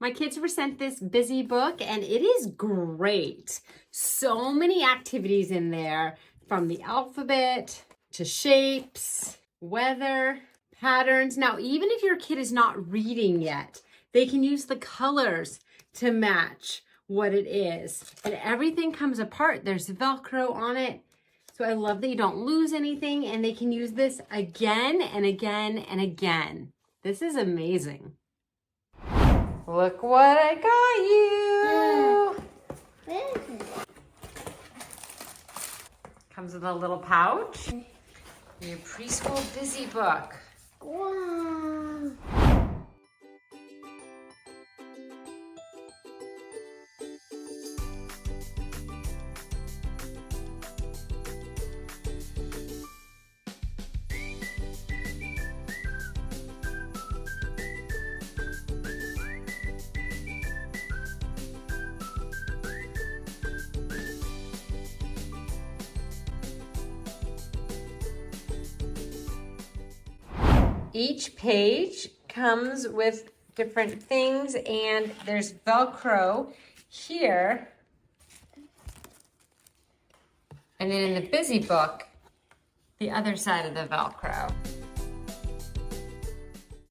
My kids were sent this busy book and it is great. So many activities in there, from the alphabet to shapes, weather, patterns. Now, even if your kid is not reading yet, they can use the colors to match what it is. And everything comes apart. There's Velcro on it. So I love that you don't lose anything, and they can use this again and again and again. This is amazing. Look what I got you. Comes with a little pouch. Your preschool busy book. Wow. Each page comes with different things, and there's Velcro here. And then in the busy book, the other side of the Velcro.